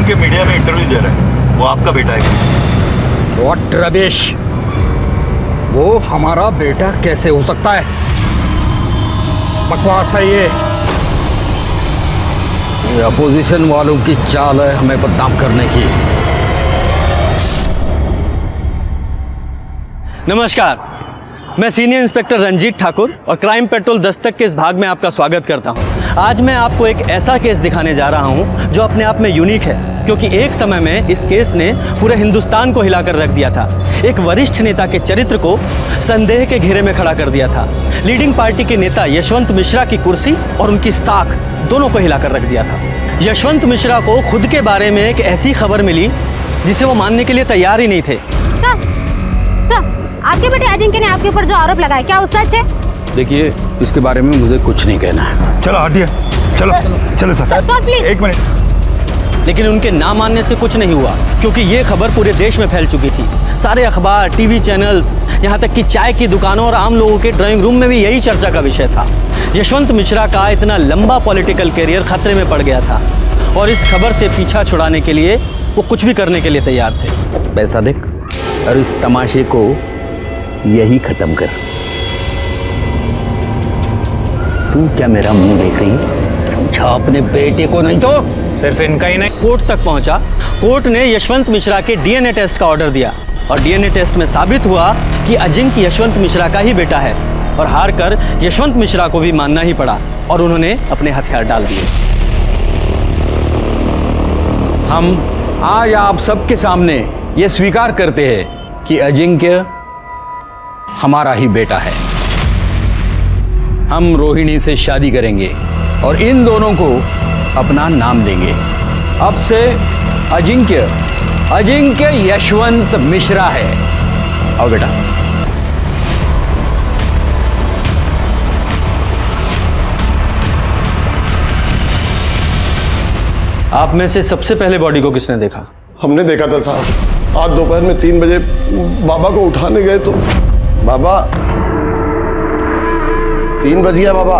के मीडिया में इंटरव्यू दे रहा है, वो आपका बेटा है। व्हाट रमेश, वो हमारा बेटा कैसे हो सकता है? बकवास है ये अपोजिशन वालों की चाल है हमें बदनाम करने की। नमस्कार, मैं सीनियर इंस्पेक्टर रंजीत ठाकुर और क्राइम पेट्रोल दस्तक के इस भाग में आपका स्वागत करता हूं। आज मैं आपको एक ऐसा केस दिखाने जा रहा हूं जो अपने आप में यूनिक है, क्योंकि एक समय में इस केस ने पूरे हिंदुस्तान को हिलाकर रख दिया था। एक वरिष्ठ नेता के चरित्र को संदेह के घेरे में खड़ा कर दिया था। लीडिंग पार्टी के नेता यशवंत मिश्रा की कुर्सी और उनकी साख दोनों को हिलाकर रख दिया था। यशवंत मिश्रा को खुद के बारे में एक ऐसी खबर मिली जिसे वो मानने के लिए तैयार ही नहीं थे। सर, आपके बेटे अजिंक्य ने आपके ऊपर जो आरोप लगाया, क्या वो सच है? देखिए, इसके बारे में मुझे कुछ नहीं कहना है। चलो हटिए, चलो चलो सर, प्लीज। एक मिनट। लेकिन उनके ना मानने से कुछ नहीं हुआ, क्योंकि ये खबर पूरे देश में फैल चुकी थी। सारे अखबार, टीवी चैनल्स, यहाँ तक कि चाय की दुकानों और आम लोगों के ड्राइंग रूम में भी यही चर्चा का विषय था। यशवंत मिश्रा का इतना लंबा पॉलिटिकल करियर खतरे में पड़ गया था और इस खबर से पीछा छुड़ाने के लिए वो कुछ भी करने के लिए तैयार थे। पैसा देख और इस तमाशे को यही खत्म कर। तू क्या मेरा मुंह देख रही है? समझा अपने बेटे को नहीं तो सिर्फ इनका ही नहीं। कोर्ट तक पहुंचा। कोर्ट ने यशवंत मिश्रा के डीएनए टेस्ट का ऑर्डर दिया और डीएनए टेस्ट में साबित हुआ कि अजिंक्य यशवंत मिश्रा का ही बेटा है। और हार कर यशवंत मिश्रा को भी मानना ही पड़ा और उन्होंने अपने हथियार डाल दिए। हम आज आप सबके सामने ये स्वीकार करते हैं कि अजिंक्य हमारा ही बेटा है। हम रोहिणी से शादी करेंगे और इन दोनों को अपना नाम देंगे। अब से अजिंक्य यशवंत मिश्रा है। आओ बेटा। आप में से सबसे पहले बॉडी को किसने देखा? हमने देखा था साहब। आज दोपहर में 3 बजे बाबा को उठाने गए तो बाबा 3 बज गया बाबा।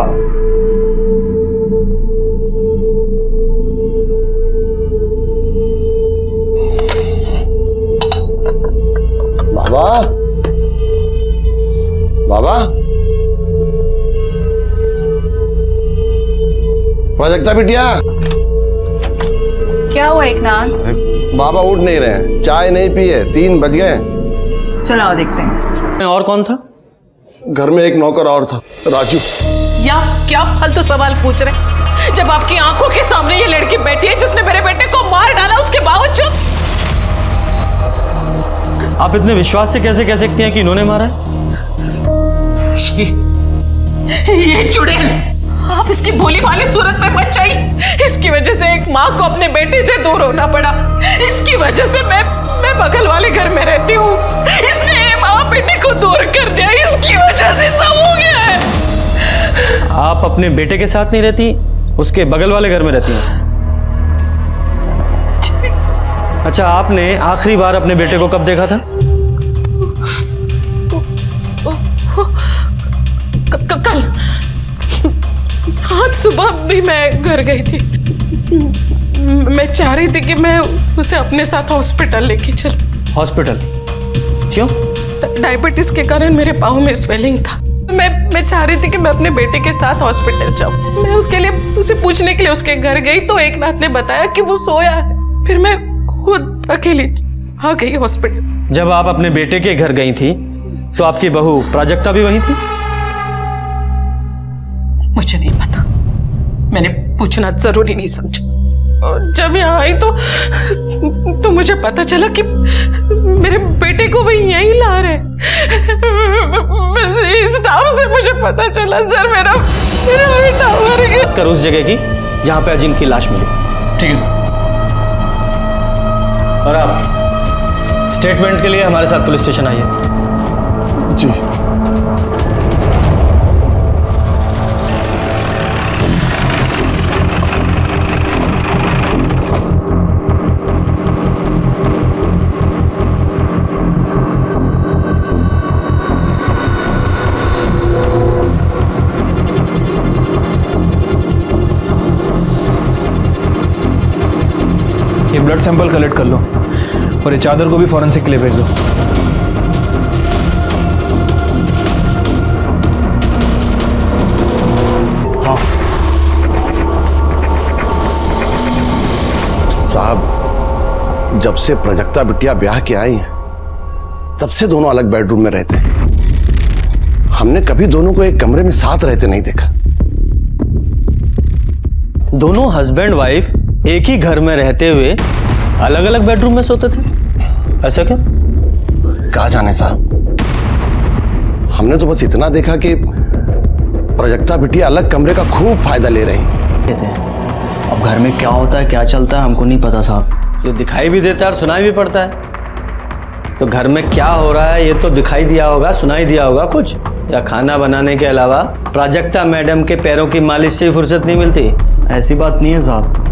बाबा बाबा प्राजक्ता बिटिया, क्या हुआ एकनाथ? बाबा उठ नहीं रहे हैं, चाय नहीं पी है, 3 बज गए। चलो आओ देखते हैं। और कौन था? घर में एक नौकर और था, राजू। या क्या फालतू सवाल पूछ रहे? जब आपकी आंखों के सामने ये लड़की बैठी है जिसने मेरे बेटे को मार डाला, उसके बावजूद आप इतने विश्वास से कैसे कह सकती हैं कि इन्होंने मारा है? ये चुड़ैल, आप इसकी भोली भाली सूरत पे मत जाइए। इसकी वजह से एक माँ को अपने बेटे से दूर होना पड़ा। इसकी वजह से मैं बगल वाले घर में रहती हूँ। इसने माँ बेटे को दूर कर दिया, इसकी वजह से सब हो गया है। आप अपने बेटे के साथ नहीं रहती, उसके बगल वाले घर में रहती हैं। अच्छा, आपने आखिरी बार अपने बेटे को कब देखा था? कल। आज सुबह भी मैं घर गई थी। मैं चाह रही थी कि मैं उसे अपने साथ हॉस्पिटल लेके चलूं। हॉस्पिटल? क्यों? डायबिटीज के कारण मेरे पाँव में स्वेलिंग था। मैं चाह रही थी कि मैं अपने बेटे के साथ हॉस्पिटल जाऊं। मैं उसके लिए उसे पूछने के लिए उसके घर गई तो एकनाथ ने बताया कि वो सोया है। फिर मैं खुद अकेली आ गई हॉस्पिटल। जब आप अपने बेटे के घर गई थी तो आपकी बहू प्राजक्ता भी वहीं थी? मुझे नहीं पता, मैंने पूछना जरूरी नहीं समझा। और जब यहाँ आई तो मुझे पता चला कि मेरे बेटे को भी यहीं ला रहे। स्टाफ से मुझे पता चला सर, मेरा बेटा मर गया। खासकर उस जगह की जहां पे अजिंक्य की लाश मिली। ठीक है सर। और आप स्टेटमेंट के लिए हमारे साथ पुलिस स्टेशन आइए। जी। ब्लड सैंपल कलेक्ट कर लो और ये चादर को भी फॉरेंसिक के लिए भेज दो। हाँ साहब, जब से प्रजक्ता बिटिया ब्याह के आई हैं तब से दोनों अलग बेडरूम में रहते हैं। हमने कभी दोनों को एक कमरे में साथ रहते नहीं देखा। दोनों हस्बैंड वाइफ एक ही घर में रहते हुए अलग अलग बेडरूम में सोते थे, ऐसा क्या? कहा जाने साहब, हमने तो बस इतना देखा कि प्रजक्ता बिटिया अलग कमरे का खूब फायदा ले रही हैं। अब घर में क्या होता है क्या चलता है हमको नहीं पता साहब। जो दिखाई भी देता है और सुनाई भी पड़ता है। तो घर में क्या हो रहा है ये तो दिखाई दिया होगा, सुनाई दिया होगा कुछ, या खाना बनाने के अलावा प्राजक्ता मैडम के पैरों की मालिश से फुर्सत नहीं मिलती? ऐसी बात नहीं है साहब।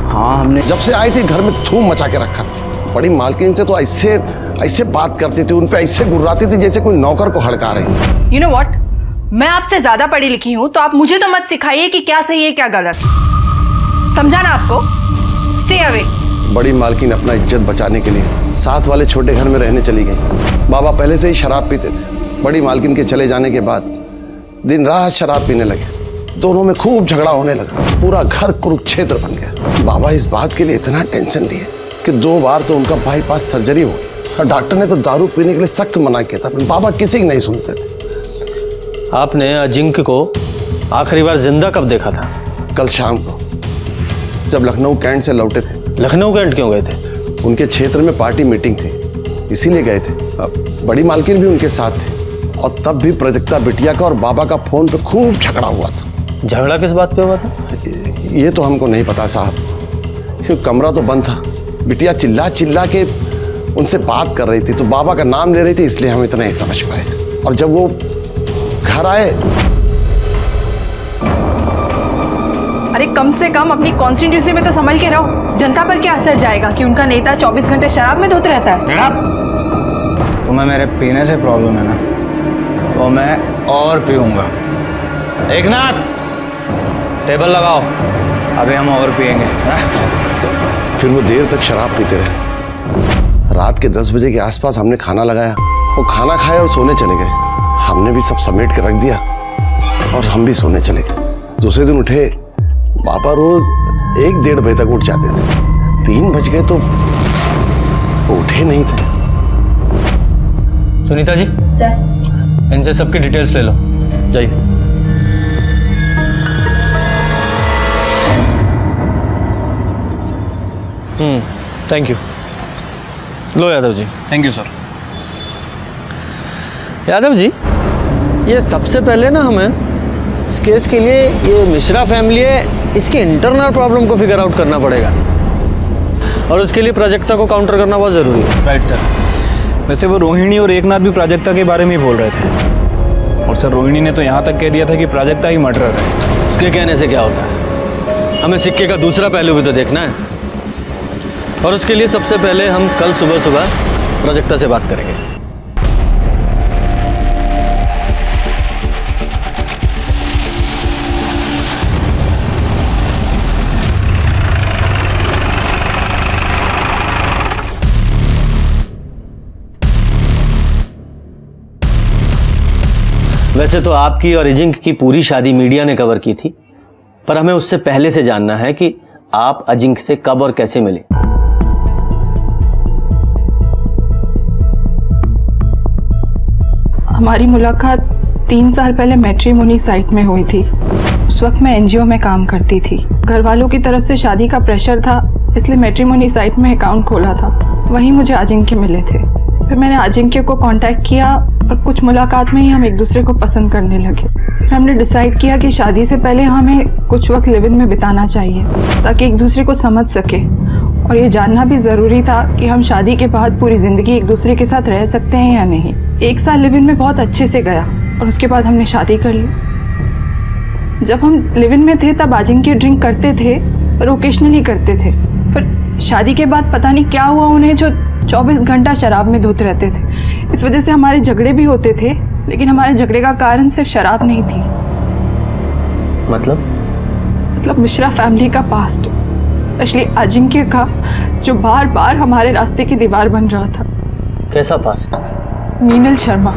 हाँ, हमने जब से आई थी घर में धूम मचा के रखा था। बड़ी मालकिन से तो ऐसे बात करती थी, उन पे ऐसे गुर्राती थी जैसे कोई नौकर को हड़का रही। You know what? मैं आपसे ज्यादा पढ़ी लिखी हूँ तो आप मुझे तो मत सिखाइए कि क्या सही है क्या गलत। समझा ना आपको? Stay away. बड़ी मालकिन अपना इज्जत बचाने के लिए साथ वाले छोटे घर में रहने चली गई। बाबा पहले से ही शराब पीते थे। बड़ी मालकिन के चले जाने के बाद दिन रात शराब पीने लगे। दोनों में खूब झगड़ा होने लगा। पूरा घर कुरुक्षेत्र बन गया। बाबा इस बात के लिए इतना टेंशन लिए कि 2 बार तो उनका बाईपास सर्जरी हो गई और डॉक्टर ने तो दारू पीने के लिए सख्त मना किया था, पर बाबा किसी की नहीं सुनते थे। आपने अजिंक्य को आखिरी बार जिंदा कब देखा था? कल शाम को जब लखनऊ कैंट से लौटे थे। लखनऊ कैंट क्यों गए थे? उनके क्षेत्र में पार्टी मीटिंग थी, इसीलिए गए थे। बड़ी मालकिन भी उनके साथ थी और तब भी प्रजक्ता बिटिया का और बाबा का फोन पे खूब झगड़ा हुआ था। झगड़ा किस बात पे हुआ था? ये तो हमको नहीं पता साहब, क्योंकि कमरा तो बंद था। बिटिया चिल्ला चिल्ला के उनसे बात कर रही थी तो बाबा का नाम ले रही थी, इसलिए हम इतना ही समझ पाए। और जब वो घर आए, अरे कम से कम अपनी कॉन्स्टिट्यूंसी में तो संभल के रहो। जनता पर क्या असर जाएगा कि उनका नेता 24 घंटे शराब में धुत रहता है? तुम्हें मेरे पीने से प्रॉब्लम है ना, तो मैं और पीऊंगा। एकनाथ, टेबल लगाओ, अभी हम और पिएंगे। फिर वो देर तक शराब पीते रहे। रात के 10 बजे के आसपास हमने खाना लगाया, वो खाना खाए और सोने चले गए। हमने भी सब समेट के रख दिया और हम भी सोने चले गए। दूसरे दिन उठे, पापा रोज 1-1:30 बजे तक उठ जाते थे। 3 बज गए तो उठे नहीं थे। सुनीता जी, सर, इनसे सबकी डिटेल्स ले लो, जाइए। Thank you. लो Yadav ji. Thank you sir. Yadav ji, ये सबसे पहले ना हमें इस केस के लिए ये मिश्रा फैमिली है, इसकी इंटरनल प्रॉब्लम को फिगर आउट करना पड़ेगा और उसके लिए प्राजक्ता को काउंटर करना बहुत ज़रूरी है। Right sir. वैसे वो रोहिणी और एकनाथ भी प्राजक्ता के बारे में ही बोल रहे थे, और सर रोहिणी ने तो यहाँ तक कह दिया था कि प्राजक्ता ही मर्डरर है। उसके कहने से क्या होता है? हमें सिक्के का दूसरा पहलू भी तो देखना है, और उसके लिए सबसे पहले हम कल सुबह प्राजक्ता से बात करेंगे। वैसे तो आपकी और अजिंक्य की पूरी शादी मीडिया ने कवर की थी, पर हमें उससे पहले से जानना है कि आप अजिंक्य से कब और कैसे मिले। हमारी मुलाकात 3 साल पहले मैट्रिमोनी साइट में हुई थी। उस वक्त मैं एनजीओ में काम करती थी। घर वालों की तरफ से शादी का प्रेशर था, इसलिए मैट्रिमोनी साइट में अकाउंट खोला था। वहीं मुझे अजिंक्य मिले थे। फिर मैंने अजिंक्य को कांटेक्ट किया और कुछ मुलाकात में ही हम एक दूसरे को पसंद करने लगे। फिर हमने डिसाइड किया कि शादी से पहले हमें कुछ वक्त लिव इन में बिताना चाहिए ताकि एक दूसरे को समझ सके, और ये जानना भी ज़रूरी था कि हम शादी के बाद पूरी ज़िंदगी एक दूसरे के साथ रह सकते हैं या नहीं। 1 साल लिव इन में बहुत अच्छे से गया और उसके बाद हमने शादी कर ली। जब हम लिव इन में थे तब अजिंक्य ड्रिंक करते थे, पर ओकेशनली करते थे। पर शादी के बाद पता नहीं क्या हुआ उन्हें, जो 24 घंटा शराब में धुत रहते थे। इस वजह से हमारे झगड़े भी होते थे, लेकिन हमारे झगड़े का कारण सिर्फ शराब नहीं थी। मतलब मिश्रा फैमिली का पास्ट। स्पेशली अजिंक्य का, जो बार बार हमारे रास्ते की दीवार बन रहा था। कैसा पास्ट? मीनल शर्मा,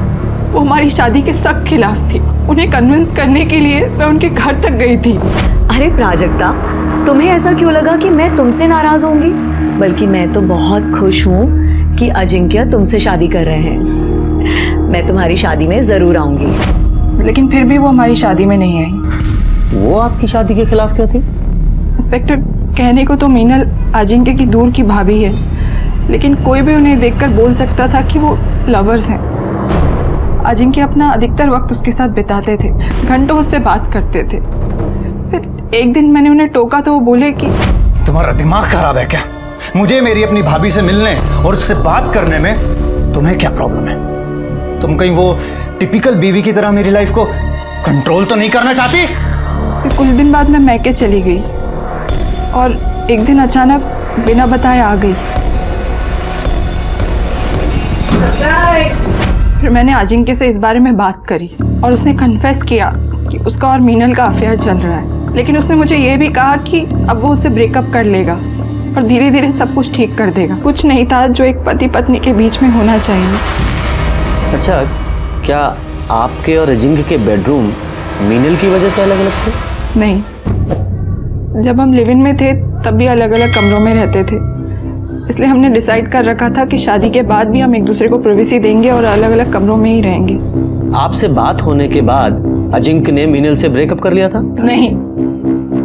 वो हमारी शादी के सख्त खिलाफ थी। उन्हें कन्विंस करने के लिए मैं उनके घर तक गई थी। अरे प्राजक्ता, तुम्हें ऐसा क्यों लगा कि मैं तुमसे नाराज होंगी? बल्कि मैं तो बहुत खुश हूँ कि अजिंक्य तुमसे शादी कर रहे हैं। मैं तुम्हारी शादी में जरूर आऊंगी। लेकिन फिर भी वो हमारी शादी में नहीं आई। वो आपकी शादी के खिलाफ क्यों थी? इंस्पेक्टर, कहने को तो मीनल अजिंक्य की दूर की भाभी है, लेकिन कोई भी उन्हें देखकर बोल सकता था कि वो लवर्स हैं। अजिंक्य अपना अधिकतर वक्त उसके साथ बिताते थे, घंटों उससे बात करते थे। फिर एक दिन मैंने उन्हें टोका तो वो बोले कि तुम्हारा दिमाग खराब है क्या? मुझे मेरी अपनी भाभी से मिलने और उससे बात करने में तुम्हें क्या प्रॉब्लम है? तुम कहीं वो टिपिकल बीवी की तरह मेरी लाइफ को कंट्रोल तो नहीं करना चाहती? फिर कुछ दिन बाद मैं मैके चली गई और एक दिन अचानक बिना बताए आ गई। फिर मैंने अजिंक्य से इस बारे में बात करी और उसने कन्फेस किया कि उसका और मीनल का अफेयर चल रहा है। लेकिन उसने मुझे ये भी कहा कि अब वो उससे ब्रेकअप कर लेगा और धीरे धीरे सब कुछ ठीक कर देगा। कुछ नहीं था जो एक पति पत्नी के बीच में होना चाहिए। अच्छा, क्या आपके और अजिंक्य के बेडरूम मीनल की वजह से अलग अलग थे? नहीं, जब हम लिव इन में थे तब भी अलग अलग कमरों में रहते थे। इसलिए हमने डिसाइड कर रखा था कि शादी के बाद भी हम एक दूसरे को प्राइवेसी देंगे और अलग अलग कमरों में ही रहेंगे। आपसे बात होने के बाद अजिंक्य ने मीनल से ब्रेकअप कर लिया था? नहीं,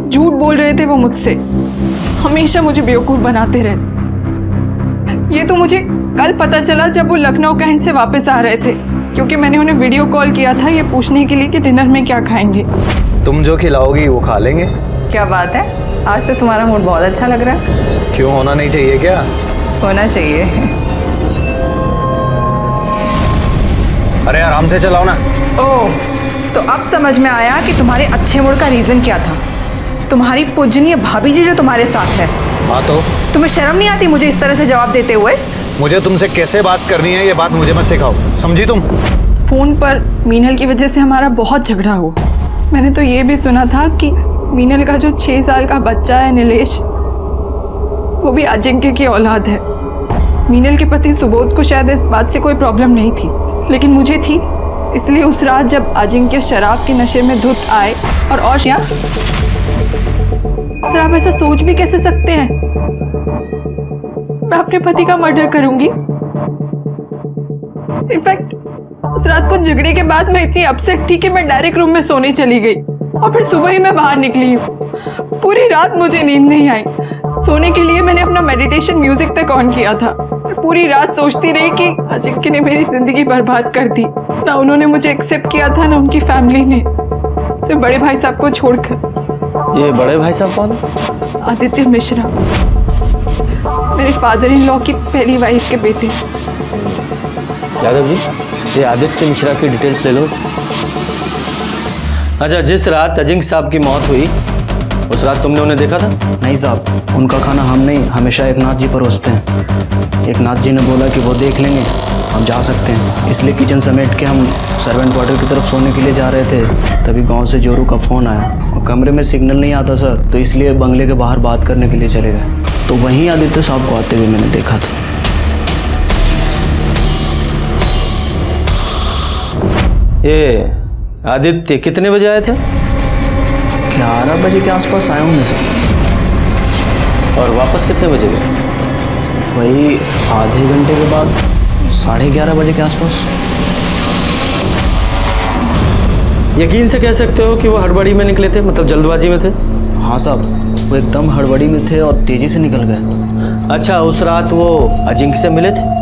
झूठ बोल रहे थे वो मुझसे। हमेशा मुझे बेवकूफ बनाते रहे। ये तो मुझे कल पता चला जब वो लखनऊ कैंट से वापस आ रहे थे, क्योंकि मैंने उन्हें वीडियो कॉल किया था ये पूछने के लिए कि डिनर में क्या खाएंगे। तुम जो खिलाओगी वो खा लेंगे। क्या बात है, आज तो तुम्हारा मूड बहुत अच्छा लग रहा है। क्यों, होना नहीं चाहिए क्या? होना चाहिए। अरे आराम से चलाओ ना। ओह, तो अब समझ में आया कि तुम्हारे अच्छे मूड का रीजन क्या था। तुम्हारी पूजनीय भाभी जी जो तुम्हारे साथ है। हाँ तो? तुम्हें शर्म नहीं आती मुझे इस तरह से जवाब देते हुए? मुझे तुमसे कैसे बात करनी है ये बात मुझे मत सिखाओ, समझी तुम? फोन पर मीनल की वजह से हमारा बहुत झगड़ा हुआ। मैंने तो ये भी सुना था कि मीनल का जो 6 साल का बच्चा है नीलेश, वो भी अजिंक्य की औलाद है। मीनल के पति सुबोध को शायद इस बात से कोई प्रॉब्लम नहीं थी, लेकिन मुझे थी। इसलिए उस रात जब अजिंक्य शराब के नशे में धुत आए और क्या सर, आप ऐसा सोच भी कैसे सकते हैं? मैं अपने पति का मर्डर करूंगी। इनफैक्ट उस रात को झगड़े के बाद मैं इतनी अपसेट थी कि मैं डायरेक्ट रूम में सोने चली गई और फिर सुबह ही मैं बाहर निकली हूँ। पूरी रात मुझे नींद नहीं आई। सोने के लिए मैंने अपना मेडिटेशन म्यूजिक तक ऑन किया था। पूरी रात सोचती रही कि अजिंक्य ने मेरी जिंदगी बर्बाद कर दी। ना उन्होंने मुझे एक्सेप्ट किया था, ना उनकी फैमिली ने, सिर्फ बड़े भाई साहब को छोड़कर। ये बड़े भाई साहब कौन? आदित्य मिश्रा, मेरे फादर इन लॉ की पहली वाइफ के बेटे। यादव जी, ये आदित्य मिश्रा की डिटेल्स ले लो। अच्छा, जिस रात अजिंक्य साहब की मौत हुई उस रात तुमने उन्हें देखा था? नहीं साहब, उनका खाना हम नहीं, हमेशा एकनाथ जी परोसते हैं। एकनाथ जी ने बोला कि वो देख लेंगे, हम जा सकते हैं। इसलिए किचन समेट के हम सर्वेंट क्वार्टर की तरफ सोने के लिए जा रहे थे, तभी गांव से जोरू का फ़ोन आया और कमरे में सिग्नल नहीं आता सर, तो इसलिए बंगले के बाहर बात करने के लिए चले गए। तो वहीं आदित्य साहब को आते हुए मैंने देखा था। ये आदित्य कितने बजे आए थे? 11 बजे के आसपास आए होंगे सर। और वापस कितने बजे गए? वही आधे घंटे के बाद 11:30 बजे के आसपास। यकीन से कह सकते हो कि वो हड़बड़ी में निकले थे, मतलब जल्दबाजी में थे? हाँ साहब, वो एकदम हड़बड़ी में थे और तेज़ी से निकल गए। अच्छा, उस रात वो अजिंक्य से मिले थे?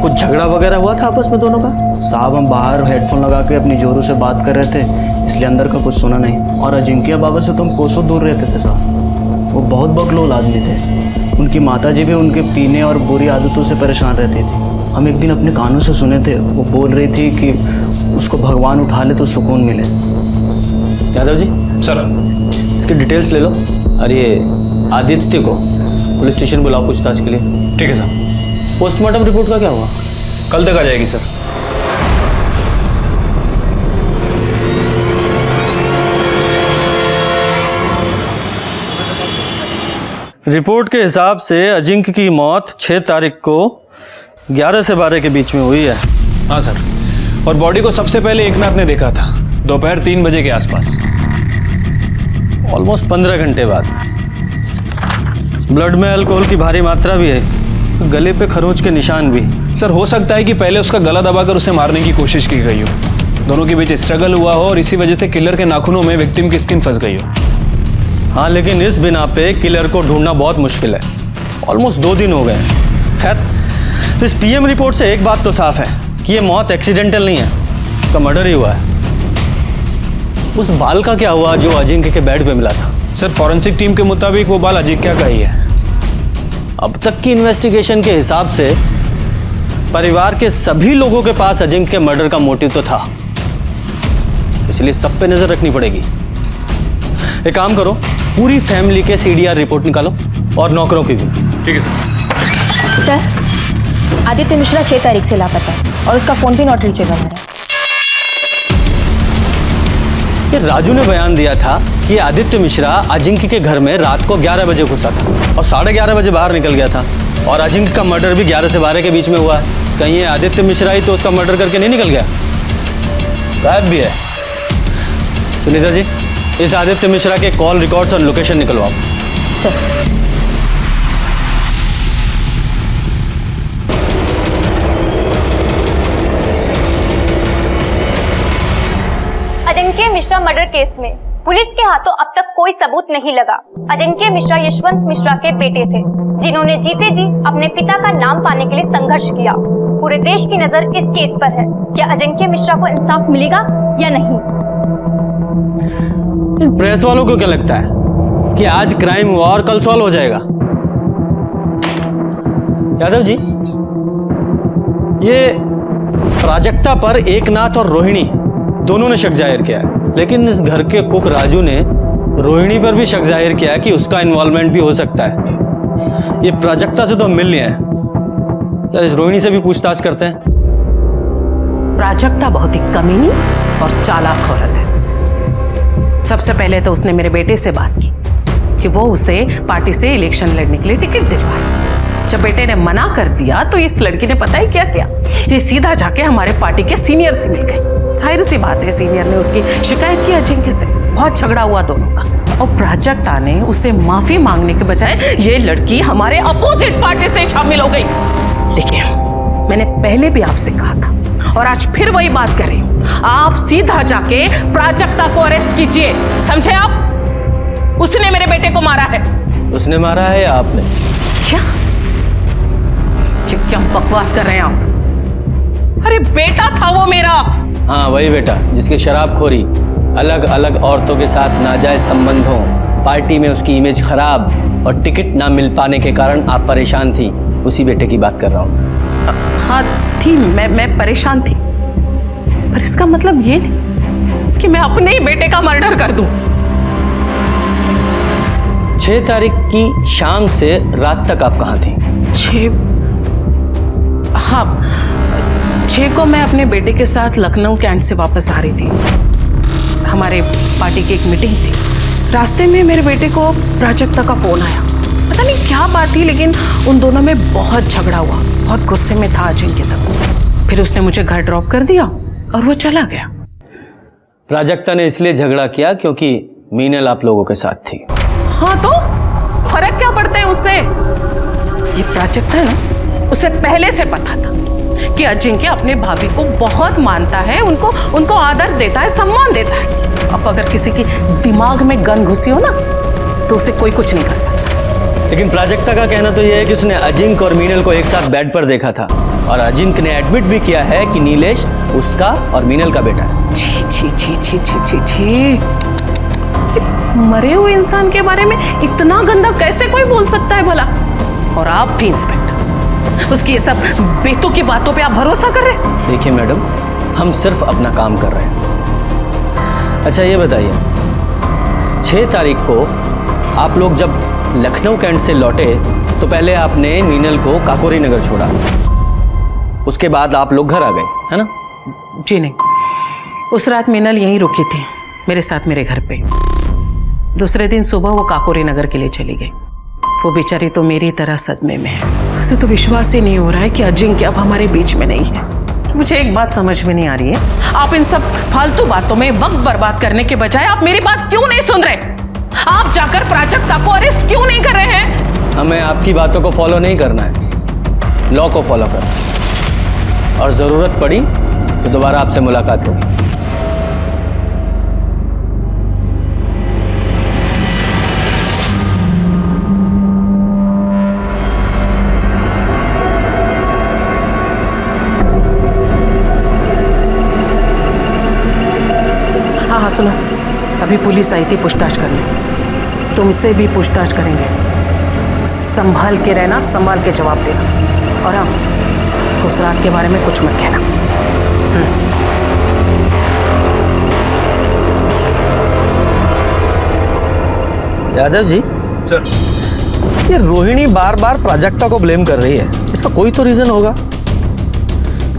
कुछ झगड़ा वगैरह हुआ था आपस में दोनों का? साहब, हम बाहर हेडफोन लगा के अपनी जोरों से बात कर रहे थे, इसलिए अंदर का कुछ सुना नहीं। और अजिंक्य बाबा से तो हम कोसों दूर रहते थे साहब। वो बहुत बकलोल आदमी थे। उनकी माताजी भी उनके पीने और बुरी आदतों से परेशान रहती थी। हम एक दिन अपने कानों से सुने थे, वो बोल रही थी कि उसको भगवान उठा ले तो सुकून मिले। यादव जी सर, इसकी डिटेल्स ले लो और ये आदित्य को पुलिस स्टेशन बुलाओ पूछताछ के लिए। ठीक है सर। पोस्टमार्टम रिपोर्ट का क्या हुआ? कल तक आ जाएगी सर। रिपोर्ट के हिसाब से अजिंक्य की मौत 6 तारीख को 11 से 12 के बीच में हुई है। हाँ सर, और बॉडी को सबसे पहले एकनाथ ने देखा था दोपहर 3 बजे के आसपास। ऑलमोस्ट 15 घंटे बाद। ब्लड में अल्कोहल की भारी मात्रा भी है, गले पे खरोंच के निशान भी। सर हो सकता है कि पहले उसका गला दबाकर उसे मारने की कोशिश की गई हो, दोनों के बीच स्ट्रगल हुआ हो और इसी वजह से किलर के नाखूनों में विक्टिम की स्किन फंस गई हो। हाँ, लेकिन इस बिना पे किलर को ढूंढना बहुत मुश्किल है। ऑलमोस्ट 2 दिन हो गए। खैर, इस पीएम रिपोर्ट से एक बात तो साफ है कि ये मौत एक्सीडेंटल नहीं है, इसका मर्डर ही हुआ है। उस बाल का क्या हुआ जो अजिंक्य के बेड पे मिला था? सर फॉरेंसिक टीम के मुताबिक वो बाल अजिंक्य का ही है। अब तक की इन्वेस्टिगेशन के हिसाब से परिवार के सभी लोगों के पास अजिंक्य के मर्डर का मोटिव तो था, इसलिए सब पे नजर रखनी पड़ेगी। एक काम करो, पूरी फैमिली के सीडीआर रिपोर्ट निकालो और नौकरों की भी। ठीक है सर, आदित्य मिश्रा 6 तारीख से लापता है और उसका फोन भी नॉट रीचेबल आ रहा है। ये राजू ने बयान दिया था कि आदित्य मिश्रा अजिंक्य के घर में रात को 11 बजे घुसा था और 11:30 बजे बाहर निकल गया था, और अजिंक्य का मर्डर भी 11 से 12 के बीच में हुआ है। कहीं ये आदित्य मिश्रा ही तो उसका मर्डर करके नहीं निकल गया? गायब भी है। सुनीता जी, इस आदित्य मिश्रा के कॉल रिकॉर्ड्स और लोकेशन निकलवाओ। Sir, Ajinkya Mishra murder case में पुलिस के हाथों अब तक कोई सबूत नहीं लगा। अजिंक्य मिश्रा यशवंत मिश्रा के बेटे थे, जिन्होंने जीते जी अपने पिता का नाम पाने के लिए संघर्ष किया। पूरे देश की नजर इस केस पर है। क्या अजिंक्य मिश्रा को इंसाफ मिलेगा या नहीं? प्रेस वालों को क्या लगता है कि आज क्राइम हुआ और कल सॉल्व हो जाएगा? यादव जी, ये प्राजक्ता पर एकनाथ और रोहिणी दोनों ने शक जाहिर किया है, लेकिन इस घर के कुक राजू ने रोहिणी पर भी शक जाहिर किया है कि उसका इन्वॉल्वमेंट भी हो सकता है। ये प्राजक्ता से तो हम मिल लिए हैं, यार इस रोहिणी से भी पूछताछ करते हैं। प्राजक्ता बहुत ही कमीनी और चालाक औरत है। सबसे पहले तो उसने मेरे बेटे से बात की कि वो उसे पार्टी से इलेक्शन लड़ने के लिए टिकट दिलवाए। जब बेटे ने मना कर दिया तो इस लड़की ने पता है क्या किया, ये सीधा जाके हमारे पार्टी के सीनियर से मिल गई। जाहिर सी बात है, सीनियर ने उसकी शिकायत की अजिंक्य से। बहुत झगड़ा हुआ दोनों का, और प्राजक्ता ने उसे माफी मांगने के बजाय ये लड़की हमारे अपोजिट पार्टी से शामिल हो गई। देखिए, मैंने पहले भी आपसे कहा था और आज फिर वही बात कर रही हूँ, आप सीधा जाके प्राजक्ता को अरेस्ट कीजिए, समझे आप? उसने मेरे बेटे को मारा है। उसने मारा है या आपने? क्या बकवास कर रहे हैं आप? अरे बेटा था वो मेरा। हाँ, वही बेटा जिसकी शराबखोरी, अलग अलग औरतों के साथ नाजायज संबंधों, पार्टी में उसकी इमेज खराब और टिकट ना मिल पाने के कारण आप परेशान थी, उसी बेटे की बात कर रहा हूँ। हाँ थी, मैं परेशान थी, पर इसका मतलब ये नहीं कि मैं अपने ही बेटे का मर्डर कर दूं। 6 तारीख की शाम से रात तक आप कहाँ थी? 6 को मैं अपने बेटे के साथ लखनऊ कैंट से वापस आ रही थी। हमारे पार्टी की एक मीटिंग थी। रास्ते में मेरे बेटे को प्राजक्ता का फोन आया। पता नहीं क्या बात थी, लेकिन उन दोनों में बहुत झगड़ा हुआ। बहुत गुस्से में था अजिंक्य तक। फिर उसने मुझे घर ड्रॉप कर दिया और वो चला गया। प्राजक्ता ने इसलिए झगड़ा किया क्योंकि मीनल आप लोगों के साथ थी। हाँ तो फर्क क्या पड़ता है उससे? ये प्राजक्ता है ना, उसे पहले से पता था कि अजिंक्य अपने भाभी को बहुत मानता है, उनको आदर देता है, सम्मान देता है। अब अगर किसी की दिमाग में गन घुसी हो ना, तो उसे कोई कुछ नहीं कर सकता। लेकिन प्राजक्ता का कहना तो यह है कि उसने अजिंक्य और मीनल को एक साथ बेड पर देखा था, और अजिंक्य ने एडमिट भी किया है कि नीलेश उसका और मीनल का बेटा है। छी छी छी छी छी छी छी, मरे हुए इंसान के बारे में इतना गंदा कैसे कोई बोल सकता है भला? और आप भी इंस्पेक्टर, उसकी ये सब बेतों की बातों पे आप भरोसा कर रहे हैं? देखिए मैडम, हम सिर्फ अपना काम कर रहे हैं। अच्छा ये बताइए, 6 तारीख को आप लोग जब लखनऊ कैंट से लौटे तो पहले आपने मीनल को काकोरी नगर छोड़ा, उसके बाद आप लोग घर आ गए, है ना? जी नहीं, उस रात मीनल यहीं रुकी थी मेरे साथ मेरे घर पे। दूसरे दिन सुबह वो काकोरी नगर के लिए चली गई। वो बेचारी तो मेरी तरह सदमे में है। उसे तो विश्वास ही नहीं हो रहा है कि अजिंक्य अब हमारे बीच में नहीं है। मुझे एक बात समझ में नहीं आ रही है, आप इन सब फालतू बातों में वक्त बर्बाद करने के बजाय आप मेरी बात क्यों नहीं सुन रहे? आप जाकर प्राजक्ता को अरेस्ट क्यों नहीं कर रहे हैं? हमें आपकी बातों को फॉलो नहीं करना है, लॉ को फॉलो करना है। और जरूरत पड़ी तो दोबारा आपसे मुलाकात होगी। हाँ सुनो, अभी पुलिस आई थी पूछताछ करने, तुमसे भी पूछताछ करेंगे। संभाल के रहना, संभाल के जवाब देना। और हाँ, उस रात के बारे में कुछ मत कहना। यादव जी सर, ये रोहिणी बार बार प्राजक्ता को ब्लेम कर रही है, इसका कोई तो रीजन होगा।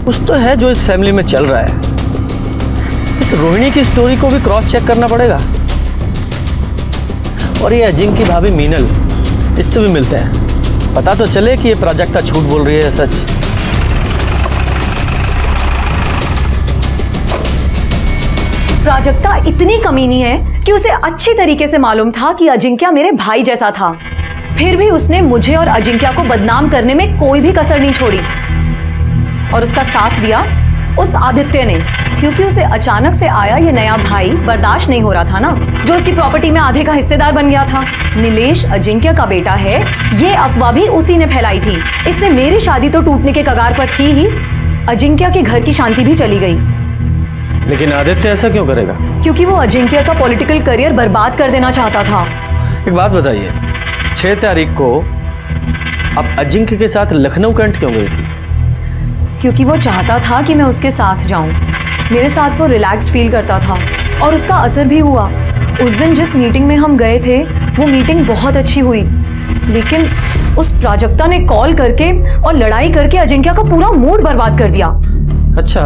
कुछ तो है जो इस फैमिली में चल रहा है। इस रोहिणी की स्टोरी को भी क्रॉस चेक करना पड़ेगा। और ये अजिंक्य की भाभी मीनल, इससे भी मिलते हैं, पता तो चले कि ये प्राजक्ता झूठ बोल रही है सच। प्राजक्ता इतनी कमीनी है कि उसे अच्छी तरीके से मालूम था कि अजिंक्य मेरे भाई जैसा था, फिर भी उसने मुझे और अजिंक्य को बदनाम करने में कोई भी कसर नहीं छोड़ी। और उसका साथ दिया उस आदित्य ने, क्योंकि उसे अचानक से आया ये नया भाई बर्दाश्त नहीं हो रहा था ना, जो उसकी प्रॉपर्टी में आधे का हिस्सेदार बन गया था। नीलेश अजिंक्य का बेटा है, ये अफवाह भी उसी ने फैलाई थी। इससे मेरी शादी तो टूटने के कगार पर थी ही, अजिंक्य के घर की शांति भी चली गई। लेकिन आदित्य ऐसा क्यों करेगा? क्योंकि वो अजिंक्य का पॉलिटिकल करियर बर्बाद कर देना चाहता था। एक बात बताइए, 6 तारीख को आप अजिंक्य के साथ लखनऊ कैंट क्यों गई थी? क्योंकि वो चाहता था कि मैं उसके साथ जाऊं। मेरे साथ वो रिलैक्स फील करता था और उसका असर भी हुआ। उस दिन जिस मीटिंग में हम गए थे, वो मीटिंग बहुत अच्छी हुई, लेकिन उस प्राजक्ता ने कॉल करके और लड़ाई करके अजिंक्य का पूरा मूड बर्बाद कर दिया। अच्छा,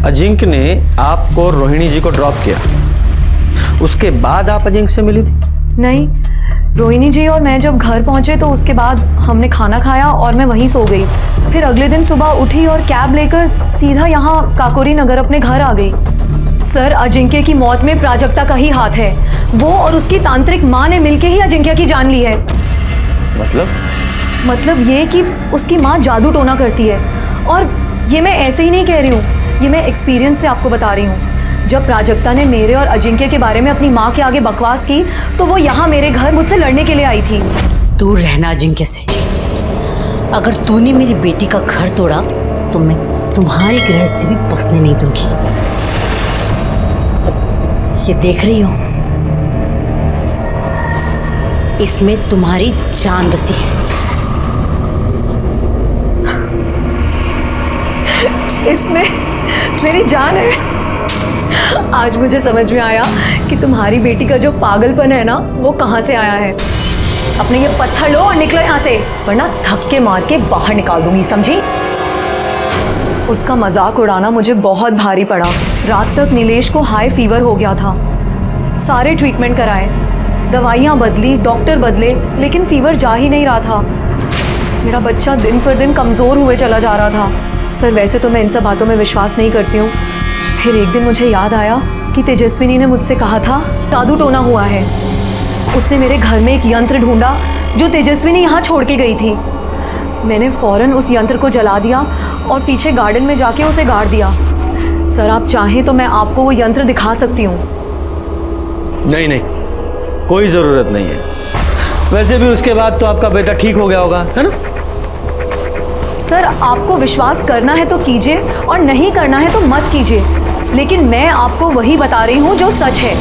अजिंक्य ने आपको रोहिणी जी को ड्रॉप किया, उसके बाद आप अजिंक्य से मिली थी? नहीं, रोहिणी जी और मैं जब घर पहुंचे तो उसके बाद हमने खाना खाया और मैं वहीं सो गई। फिर अगले दिन सुबह उठी और कैब लेकर सीधा यहाँ काकोरी नगर अपने घर आ गई। सर, अजिंक्य की मौत में प्राजक्ता का ही हाथ है। वो और उसकी तांत्रिक माँ ने मिलके ही अजिंक्य की जान ली है। मतलब ये कि उसकी माँ जादू टोना करती है। और ये मैं ऐसे ही नहीं कह रही हूँ, ये मैं एक्सपीरियंस से आपको बता रही हूँ। जब प्राजक्ता ने मेरे और अजिंक्य के बारे में अपनी माँ के आगे बकवास की तो वो यहाँ मेरे घर मुझसे लड़ने के लिए आई थी। दूर रहना अजिंक्य से। अगर तूने मेरी बेटी का घर तोड़ा तो मैं तुम्हारी गृहस्थी भी बसने नहीं दूंगी। ये देख रही हो, इसमें तुम्हारी जान बसी है। इसमें मेरी जान है। आज मुझे समझ में आया कि तुम्हारी बेटी का जो पागलपन है ना, वो कहाँ से आया है। अपने ये पत्थर लो और निकलो यहाँ से, वरना धक्के मार के बाहर निकाल दूंगी, समझी? उसका मजाक उड़ाना मुझे बहुत भारी पड़ा। रात तक नीलेश को हाई फीवर हो गया था। सारे ट्रीटमेंट कराए, दवाइयाँ बदली, डॉक्टर बदले, लेकिन फीवर जा ही नहीं रहा था। मेरा बच्चा दिन पर दिन कमज़ोर हुए चला जा रहा था। सर, वैसे तो मैं इन सब बातों में विश्वास नहीं करती हूँ। फिर एक दिन मुझे याद आया कि तेजस्विनी ने मुझसे कहा था जादू टोना हुआ है। उसने मेरे घर में एक यंत्र ढूंढा जो तेजस्विनी यहाँ छोड़ के गई थी। मैंने फौरन उस यंत्र को जला दिया और पीछे गार्डन में जाके उसे गाड़ दिया। सर, आप चाहें तो मैं आपको वो यंत्र दिखा सकती हूँ। नहीं नहीं, कोई ज़रूरत नहीं है। वैसे भी उसके बाद तो आपका बेटा ठीक हो गया होगा, है ना? सर, आपको विश्वास करना है तो कीजिए और नहीं करना है तो मत कीजिए, लेकिन मैं आपको वही बता रही हूँ जो सच है।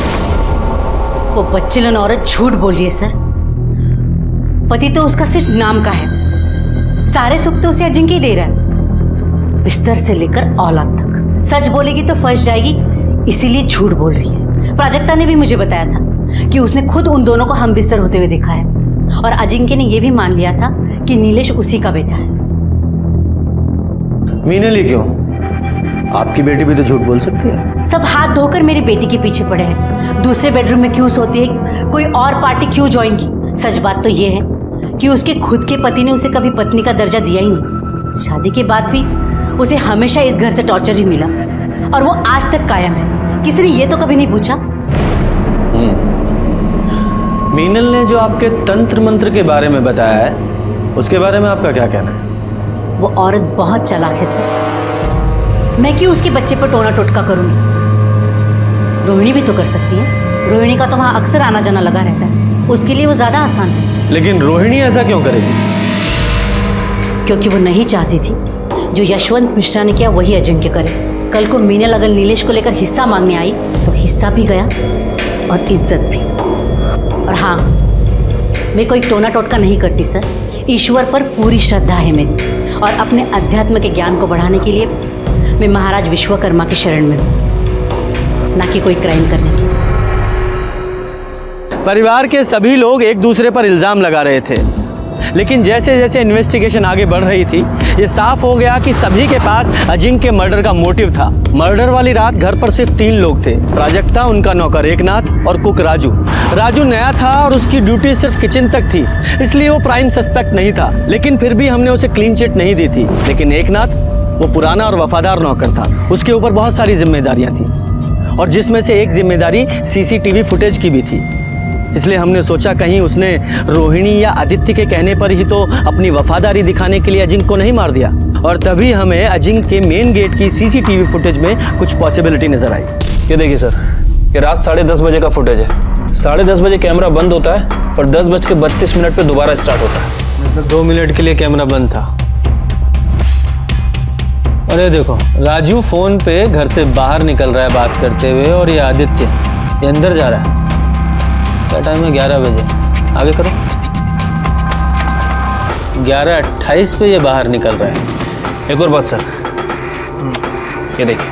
वो बच्चेलन औरत झूठ बोल रही है सर। पति तो उसका सिर्फ नाम का है, सारे सुख तो उसे अजिंक्य ही दे रहा है, बिस्तर से लेकर औलाद तक। सच बोलेगी तो फंस जाएगी, इसीलिए झूठ बोल रही है। प्राजक्ता ने भी मुझे बताया था कि उसने खुद उन दोनों को हम बिस्तर होते हुए देखा है, और अजिंक्य ने यह भी मान लिया था कि नीलेश उसी का बेटा है। मीनल ही क्यों? आपकी बेटी भी तो झूठ बोल सकती है। सब हाथ धोकर मेरी बेटी के पीछे पड़े हैं। दूसरे बेडरूम में क्यों सोती है, कोई और पार्टी क्यों ज्वाइन की। सच बात तो ये है कि उसके खुद के पति ने उसे कभी पत्नी का दर्जा दिया ही नहीं। शादी के बाद भी उसे हमेशा इस घर से टॉर्चर ही मिला और वो आज तक कायम है। किसी ने ये तो कभी नहीं पूछा। मीनल ने जो आपके तंत्र मंत्र के बारे में बताया है, उसके बारे में आपका क्या कहना है? वो औरत बहुत चालाक है सर। मैं क्यों उसके बच्चे पर टोना टोटका करूंगी? रोहिणी भी तो कर सकती है। रोहिणी का तो वहां अक्सर आना जाना लगा रहता है, उसके लिए वो ज्यादा आसान है। लेकिन रोहिणी ऐसा क्यों करेगी? क्योंकि वो नहीं चाहती थी जो यशवंत मिश्रा ने किया वही अजिंक्य करे। कल को मीनल अगर नीलेश को लेकर हिस्सा मांगने आई तो हिस्सा भी गया और इज्जत भी। और हाँ, मैं कोई टोना टोटका नहीं करती सर। ईश्वर पर पूरी श्रद्धा है मेरी और अपने अध्यात्म के ज्ञान को बढ़ाने के लिए मैं महाराज विश्वकर्मा की शरण में हूँ, ना कि कोई क्राइम करने की। परिवार के सभी लोग एक दूसरे पर इल्जाम लगा रहे थे, लेकिन जैसे जैसे इन्वेस्टिगेशन आगे बढ़ रही थी, ये साफ हो गया कि सभी के पास अजिंक्य मर्डर का मोटिव था। मर्डर वाली रात घर पर सिर्फ 3 लोग थे, प्राजक्ता, उनका नौकर एकनाथ और कुक राजू। राजू नया था और उसकी ड्यूटी सिर्फ किचन तक थी, इसलिए वो प्राइम सस्पेक्ट नहीं था, लेकिन फिर भी हमने उसे क्लीन चिट नहीं दी थी। लेकिन एकनाथ, वो पुराना और वफादार नौकर था, उसके ऊपर बहुत सारी जिम्मेदारियां थी और जिसमें से एक जिम्मेदारी सीसीटीवी फुटेज की भी थी। इसलिए हमने सोचा कहीं उसने रोहिणी या आदित्य के कहने पर ही तो अपनी वफादारी दिखाने के लिए अजिंक्य को नहीं मार दिया। और तभी हमें अजिंक्य के मेन गेट की सीसीटीवी फुटेज में कुछ पॉसिबिलिटी नजर आई। ये देखिए सर, ये रात 10:30 बजे का फुटेज है। 10:30 बजे कैमरा बंद होता है और 10:32 पे दोबारा स्टार्ट होता है। मतलब 2 मिनट के लिए कैमरा बंद था। अरे देखो, राजू फोन पे घर से बाहर निकल रहा है बात करते हुए और ये आदित्य ये अंदर जा रहा है। क्या टाइम है? 11 बजे। आगे करो। 11:28 पे ये बाहर निकल रहा है। एक और बात सर, ये देखिए,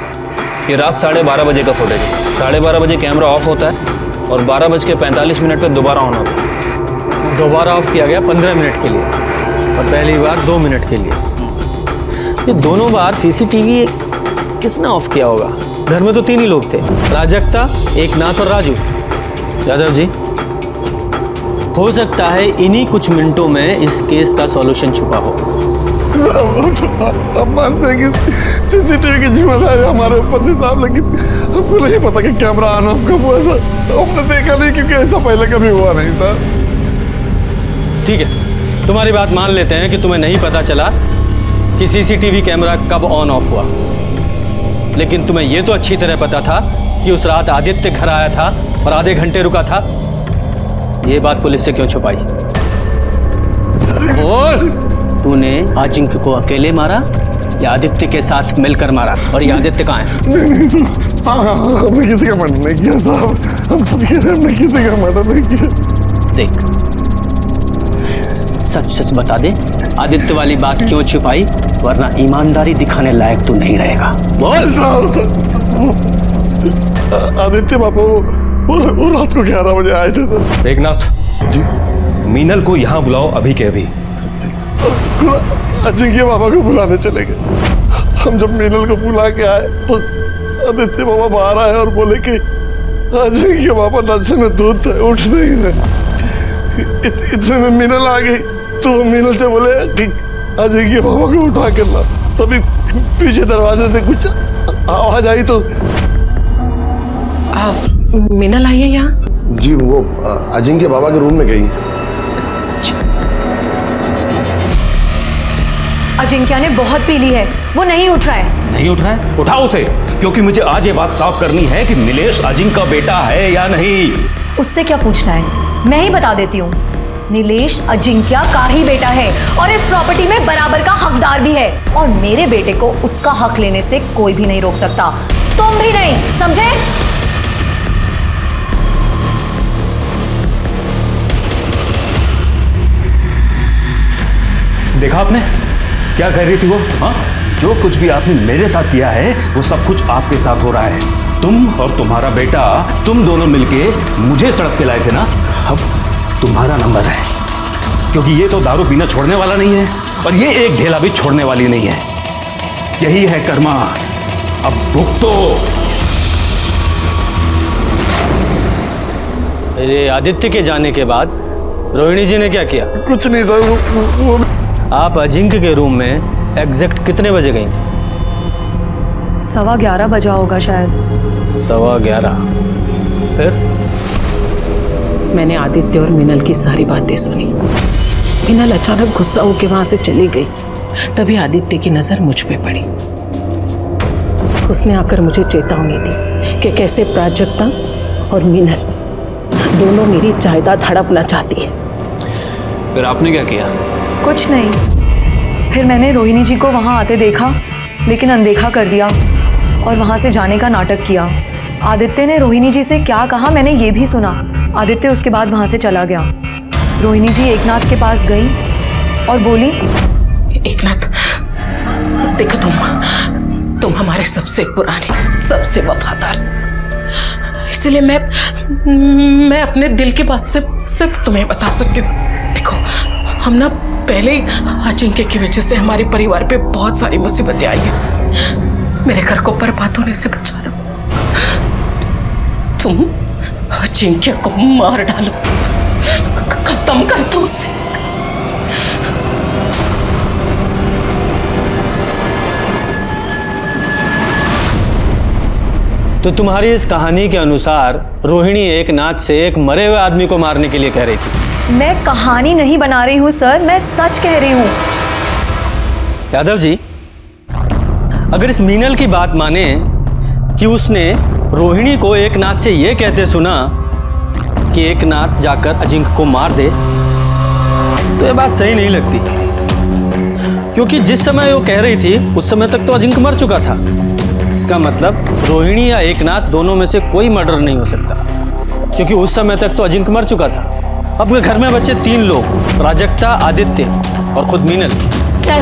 ये रात 12:30 बजे का फुटेज है। 12:30 बजे कैमरा ऑफ होता है और 12:45 पे दोबारा ऑन होता है। दोबारा ऑफ किया गया 15 मिनट के लिए और पहली बार 2 मिनट के लिए। ये दोनों बार सीसीटीवी किसने ऑफ किया होगा? घर में तो 3 ही लोग थे, प्राजक्ता, एकनाथ और राजू। यादव जी, हो सकता है इन्हीं कुछ मिनटों में इस केस का सॉल्यूशन छुपा हो। अब मानते हैं कि सीसीटीवी की जिम्मेदारी हमारे ऊपर थी साहब, लेकिन हमको नहीं पता कि कैमरा ऑन ऑफ कब हुआ सर। हमने देखा नहीं क्योंकि ऐसा पहले कभी हुआ नहीं सर। ठीक है, तुम्हारी बात मान लेते हैं कि तुम्हें नहीं पता चला कि सीसीटीवी कैमरा कब ऑन ऑफ हुआ, लेकिन तुम्हें यह तो अच्छी तरह पता था कि उस रात आदित्य घर आया था और आधे घंटे रुका था। ये बात पुलिस से क्यों छुपाई? और तूने अजिंक्य को अकेले मारा या आदित्य के साथ मिलकर मारा? और ये आदित्य कहाँ है? नहीं सर, हमने किसी का मर्डर नहीं किया साहब। हम सच कह रहे हैं, हमने किसी का मर्डर नहीं किया। देख, सच सच बता दे, आदित्य वाली बात क्यों छुपाई? वरना ईमानदारी दिखाने लायक तू नहीं रहेगा। बोल। आदित्य बाबा वो रात को 11 बजे आए थे सर। एकनाथ जी, मीनल को यहाँ बुलाओ अभी के अभी। अजिंक्य बाबा को बुलाने चले गए। हम जब मीनल को बुला के आए तो आदित्य बाबा बाहर आए और बोले कि अजिंक्य बाबा नशे में दूध थे, उठ नहीं रहे। इतने में मीनल आ गई तो मीनल से बोले कि अजिंक्य बाबा को उठा कर ला। तभी पीछे दरवाजे से कुछ आवाज आई तो मीनल आई है यहाँ? जी, वो अजिंक्य बाबा के रूम में गई। अजिंक्य ने बहुत पी ली है, वो नहीं उठ रहा है। नहीं उठ रहा है? उठाओ उसे, क्योंकि मुझे आज ये बात साफ करनी है कि नीलेश अजिंक्य का बेटा है या नहीं। उससे क्या पूछना है, मैं ही बता देती हूँ। नीलेश अजिंक्य का ही बेटा है और इस प्रॉपर्टी में बराबर का हकदार भी है और मेरे बेटे को उसका हक लेने से कोई भी नहीं रोक सकता, तुम भी नहीं, समझे? देखा आपने क्या कह रही थी वो? हाँ, जो कुछ भी आपने मेरे साथ किया है वो सब कुछ आपके साथ हो रहा है। तुम और तुम्हारा बेटा, तुम दोनों मिलके मुझे सड़क पे लाए थे ना। अब तुम्हारा नंबर है, क्योंकि ये तो दारू पीना छोड़ने वाला नहीं है और ये एक ढेला भी छोड़ने वाली नहीं है। यही है कर्मा, अब भुगतो। अरे आदित्य के जाने के बाद रोहिणी जी ने क्या किया? कुछ नहीं सर। आप अजिंक्य के रूम में एग्जैक्ट कितने बजे गई? 11:15 बजा होगा शायद। 11:15। फिर? मैंने आदित्य और मिनल की सारी बातें सुनी। मिनल अचानक गुस्सा होकर वहां से चली गई। तभी आदित्य की नजर मुझ पे पड़ी। उसने आकर मुझे चेतावनी दी कि कैसे प्राजक्ता और मिनल दोनों मेरी जायदाद हड़पना चाहती है। फिर आपने क्या किया? कुछ नहीं। फिर मैंने रोहिणी जी को वहां आते देखा, लेकिन अनदेखा कर दिया और वहां से जाने का नाटक किया। आदित्य ने रोहिणी जी से क्या कहा मैंने ये भी सुना। आदित्य उसके बाद वहां से चला गया। रोहिणी जी एकनाथ के पास गई और बोली, एकनाथ देखो, तुम हमारे सबसे पुराने, सबसे वफादार, इसलिए मैं अपने दिल की बात सिर्फ तुम्हें बता सकती हूँ। देखो, हम ना पहले ही अजिंक्य की वजह से हमारे परिवार पे बहुत सारी मुसीबतें आई हैं। मेरे घर को बर्बाद होने से बचा लो। तुम अजिंक्य को मार डालो, खत्म कर दो उसे। तो तुम्हारी इस कहानी के अनुसार रोहिणी एकनाथ से एक मरे हुए आदमी को मारने के लिए कह रही थी। मैं कहानी नहीं बना रही हूँ सर, मैं सच कह रही हूँ। यादव जी, अगर इस मीनल की बात माने कि उसने रोहिणी को एकनाथ से यह कहते सुना कि एकनाथ जाकर अजिंक्य को मार दे, तो यह बात सही नहीं लगती, क्योंकि जिस समय वो कह रही थी उस समय तक तो अजिंक्य मर चुका था। इसका मतलब रोहिणी या एकनाथ दोनों में से कोई मर्डर नहीं हो सकता, क्योंकि उस समय तक तो अजिंक्य मर चुका था। अब घर में बचे 3 लोग, प्राजक्ता, आदित्य और खुद मीनल। सर,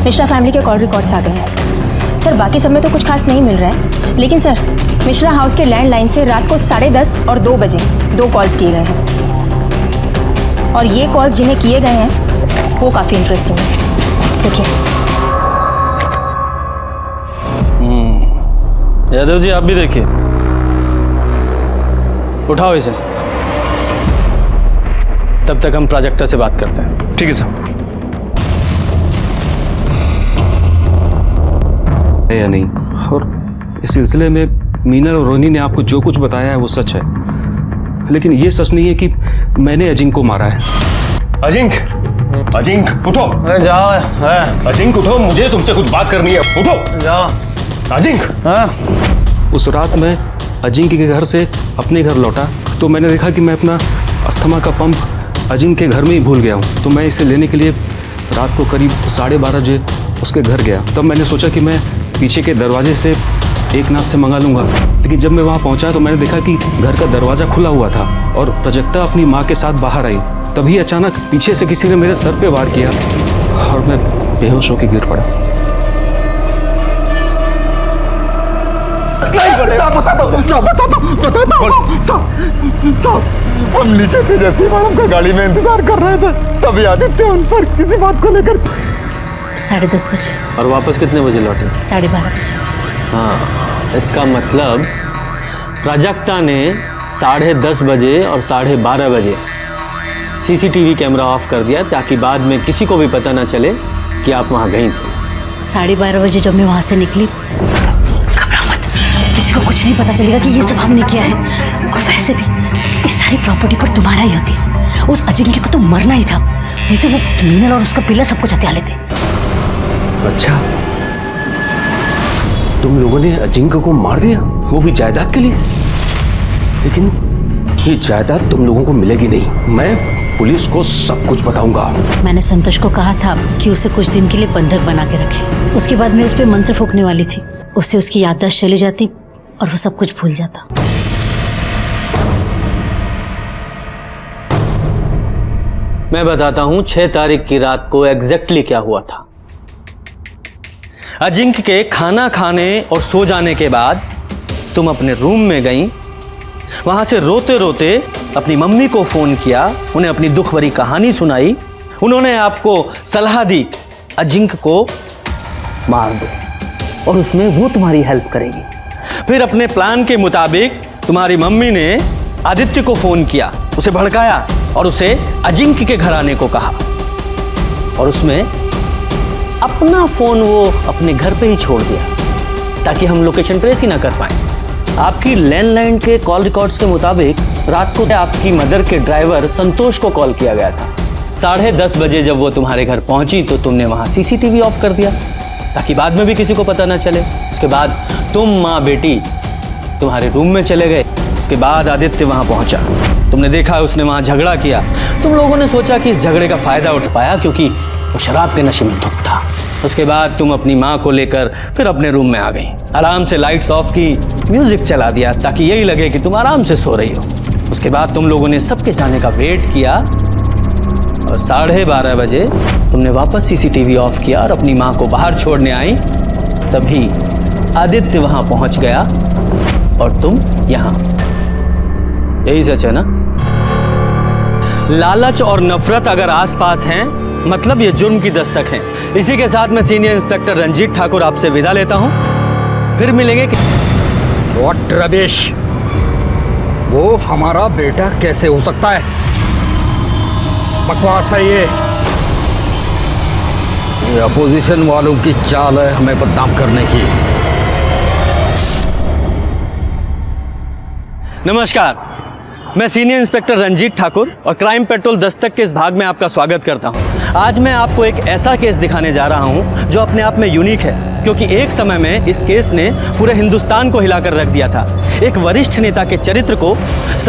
मिश्रा फैमिली के कॉल रिकॉर्ड्स आ गए हैं। सर, बाकी सब में तो कुछ खास नहीं मिल रहा है, लेकिन सर मिश्रा हाउस के लैंडलाइन से रात को 10:30 और 2 बजे 2 कॉल्स किए गए हैं, और ये कॉल्स जिन्हें किए गए हैं वो काफ़ी इंटरेस्टिंग है। देखिए। यादव जी, आप भी देखिए। उठाओ इसे। तब तक हम प्राजक्ता से बात करते हैं। ठीक है सर। या नहीं, और इस सिलसिले में मीनल और रोहिणी ने आपको जो कुछ बताया है वो सच है, लेकिन ये सच नहीं है कि मैंने अजिंक्य को मारा है। अजिंक्य उठो। जाओ। अजिंक्य उठो, मुझे तुमसे कुछ बात करनी है। उठो। जाओ। अजिंक्य। हाँ। उस रात मैं अजिंक्य के घर से अपने घर लौटा तो मैंने देखा कि मैं अपना अस्थमा का पंप अजिंक्य के घर में ही भूल गया हूँ। तो मैं इसे लेने के लिए रात को करीब 12:30 बजे उसके घर गया। तब मैंने सोचा कि मैं पीछे के दरवाजे से एकनाथ से मंगा लूँगा, लेकिन जब मैं वहाँ पहुँचा तो मैंने देखा कि घर का दरवाज़ा खुला हुआ था और प्राजक्ता अपनी माँ के साथ बाहर आई। तभी अचानक पीछे से किसी ने मेरे सर पे वार किया और मैं बेहोश होकर गिर पड़ा। हम नीचे थे, जैसे मैडम का गाड़ी में इंतजार कर रहे थे, तभी आदित्य उन पर किसी बात को लेकर 10:30 बजे। और वापस कितने बजे लौटे? 12:30 बजे। हाँ, इसका मतलब प्राजक्ता ने 10:30 बजे और 12:30 बजे सीसीटीवी कैमरा ऑफ कर दिया ताकि बाद में किसी को भी पता ना चले कि आप वहाँ गई थी। 12:30 बजे जब मैं वहाँ से निकली, घबरा मत, किसी को कुछ नहीं पता चलेगा कि ये सब हमने किया है। और वैसे भी इस सारी प्रॉपर्टी पर तुम्हारा ही हक है। उस अजिंक्य को तो मरना ही था, नहीं तो वो मीनल और उसका पिल्ला सब कुछ हत्या लेते। अच्छा, तुम लोगों ने अजिंक्य को मार दिया, वो भी जायदाद के लिए? लेकिन ये जायदाद तुम लोगों को मिलेगी नहीं। मैं पुलिस को सब कुछ बताऊंगा। मैंने संतोष को कहा था कि उसे कुछ दिन के लिए बंधक बना के रखे। उसके बाद मैं उस पर मंत्र फूंकने वाली थी, उससे उसकी याददाश्त चली जाती और वो सब कुछ भूल जाता। मैं बताता हूं 6 तारीख की रात को एग्जैक्टली क्या हुआ था। अजिंक्य के खाना खाने और सो जाने के बाद तुम अपने रूम में गई, वहां से रोते रोते अपनी मम्मी को फोन किया, उन्हें अपनी दुख भरी कहानी सुनाई। उन्होंने आपको सलाह दी अजिंक्य को मार दो और उसमें वो तुम्हारी हेल्प करेगी। फिर अपने प्लान के मुताबिक तुम्हारी मम्मी ने आदित्य को फोन किया, उसे भड़काया और उसे अजिंक्य के घर आने को कहा और उसमें अपना फोन वो अपने घर पे ही छोड़ दिया ताकि हम लोकेशन ट्रेस ही ना कर पाए। आपकी लैंडलाइन के कॉल रिकॉर्ड्स के मुताबिक रात को आपकी मदर के ड्राइवर संतोष को कॉल किया गया था। 10:30 बजे जब वो तुम्हारे घर पहुंची तो तुमने वहां सीसीटीवी ऑफ कर दिया ताकि बाद में भी किसी को पता ना चले। उसके बाद तुम माँ बेटी तुम्हारे रूम में चले गए। उसके बाद आदित्य वहां पहुंचा, तुमने देखा उसने वहां झगड़ा किया। तुम लोगों ने सोचा कि इस झगड़े का फायदा उठा पाया क्योंकि वो शराब के नशे में धुत था। उसके बाद तुम अपनी माँ को लेकर फिर अपने रूम में आ गई, आराम से लाइट्स ऑफ की, म्यूजिक चला दिया ताकि यही लगे कि तुम आराम से सो रही हो। उसके बाद तुम लोगों ने सबके जाने का वेट किया और 12:30 बजे तुमने वापस सीसीटीवी ऑफ किया और अपनी माँ को बाहर छोड़ने आई। तभी आदित्य वहां पहुंच गया और तुम यहां। यही सच है ना? लालच और नफरत अगर आसपास हैं मतलब ये जुर्म की दस्तक है। इसी के साथ मैं सीनियर इंस्पेक्टर रंजीत ठाकुर आपसे विदा लेता हूं, फिर मिलेंगे। व्हाट रबिश, वो हमारा बेटा कैसे हो सकता है? बकवास है ये अपोजिशन वालों की चाल है हमें बदनाम करने की। नमस्कार, मैं सीनियर इंस्पेक्टर रंजीत ठाकुर और क्राइम पेट्रोल दस्तक के इस भाग में आपका स्वागत करता हूं। आज मैं आपको एक ऐसा केस दिखाने जा रहा हूं जो अपने आप में यूनिक है क्योंकि एक समय में इस केस ने पूरे हिंदुस्तान को हिलाकर रख दिया था। एक वरिष्ठ नेता के चरित्र को